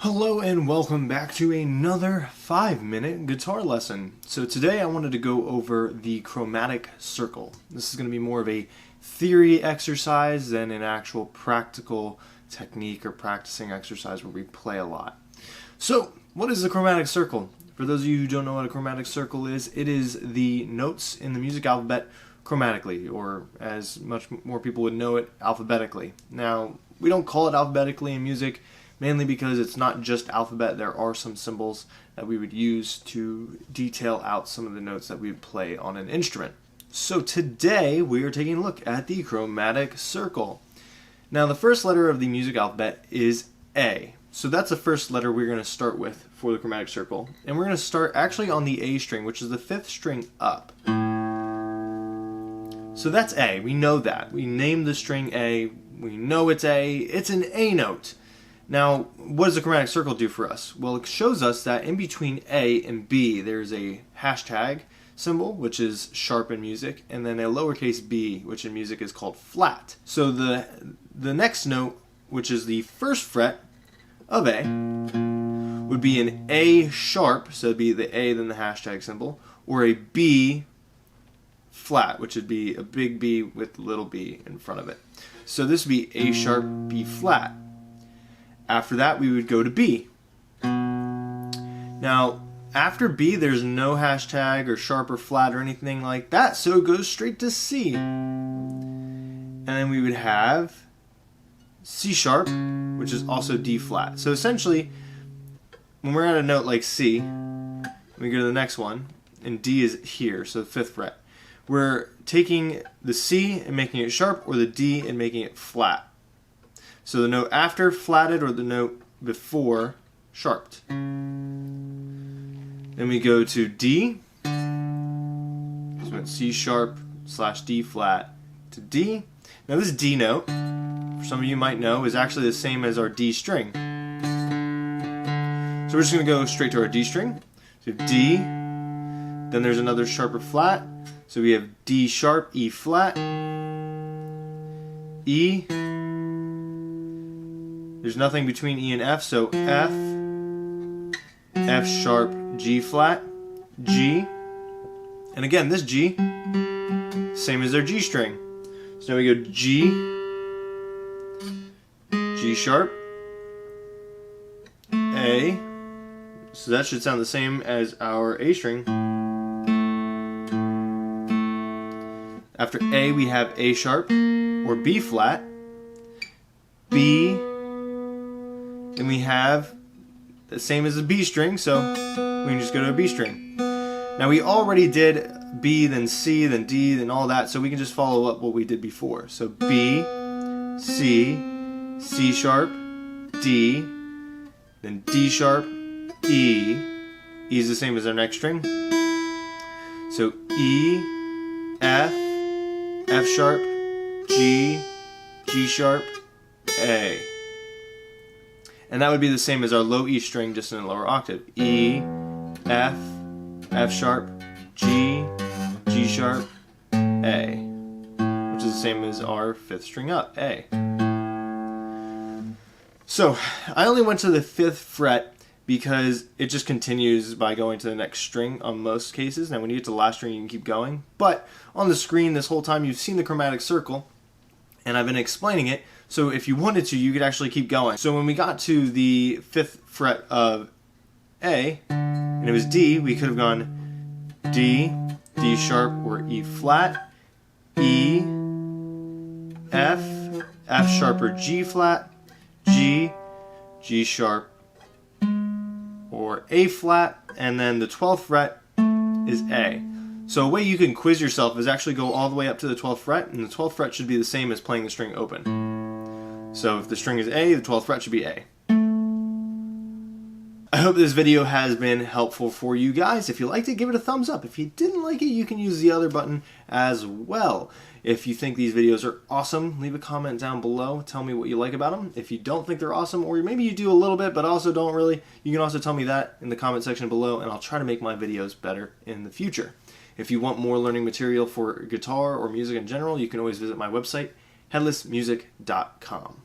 Hello and welcome back to another 5-minute guitar lesson. So today I wanted to go over the chromatic circle. This is going to be more of a theory exercise than an actual practical technique or practicing exercise where we play a lot. So what is the chromatic circle? For those of you who don't know what a chromatic circle is, it is the notes in the music alphabet chromatically, or as much more people would know it, alphabetically. Now, we don't call it alphabetically in music, mainly because it's not just alphabet. There are some symbols that we would use to detail out some of the notes that we would play on an instrument. So today we are taking a look at the chromatic circle. Now the first letter of the music alphabet is A. So that's the first letter we're going to start with for the chromatic circle. And we're going to start actually on the A string, which is the 5th string up. So that's A. We know that. We named the string A. We know it's A. It's an A note. Now, what does the chromatic circle do for us? Well, it shows us that in between A and B, there's a hashtag symbol, which is sharp in music, and then a lowercase b, which in music is called flat. So the next note, which is the first fret of A, would be an A sharp, so it'd be the A, then the hashtag symbol, or a B flat, which would be a big B with little b in front of it. So this would be A sharp, B flat. After that, we would go to B. Now, after B, there's no hashtag or sharp or flat or anything like that, so it goes straight to C. And then we would have C sharp, which is also D flat. So essentially, when we're at a note like C, we go to the next one, and D is here, so the 5th fret. We're taking the C and making it sharp, or the D and making it flat. So the note after flatted, or the note before sharped. Then we go to D. So we went C sharp / D flat to D. Now this D note, for some of you might know, is actually the same as our D string. So we're just going to go straight to our D string. So D, then there's another sharper flat. So we have D sharp, E flat, E. There's nothing between E and F, so F, F sharp, G flat, G, and again this G, same as our G string. So now we go G, G sharp, A, so that should sound the same as our A string. After A we have A sharp, or B flat, B, then we have the same as a B string, so we can just go to a B string. Now we already did B, then C, then D, then all that, so we can just follow up what we did before. So B, C, C sharp, D, then D sharp, E. E is the same as our next string. So E, F, F sharp, G, G sharp, A. And that would be the same as our low E string, just in a lower octave. E, F, F sharp, G, G sharp, A, which is the same as our 5th string up, A. So I only went to the 5th fret because it just continues by going to the next string on most cases. Now when you get to the last string you can keep going, but on the screen this whole time you've seen the chromatic circle and I've been explaining it, so if you wanted to you could actually keep going. So when we got to the 5th fret of A and it was D, we could have gone D, D sharp or E flat, E, F, F sharp or G flat, G, G sharp or A flat, and then the 12th fret is A. So a way you can quiz yourself is actually go all the way up to the 12th fret, and the 12th fret should be the same as playing the string open. So if the string is A, the 12th fret should be A. I hope this video has been helpful for you guys. If you liked it, give it a thumbs up. If you didn't like it, you can use the other button as well. If you think these videos are awesome, leave a comment down below. Tell me what you like about them. If you don't think they're awesome, or maybe you do a little bit but also don't really, you can also tell me that in the comment section below, and I'll try to make my videos better in the future. If you want more learning material for guitar or music in general, you can always visit my website, headlessmusic.com.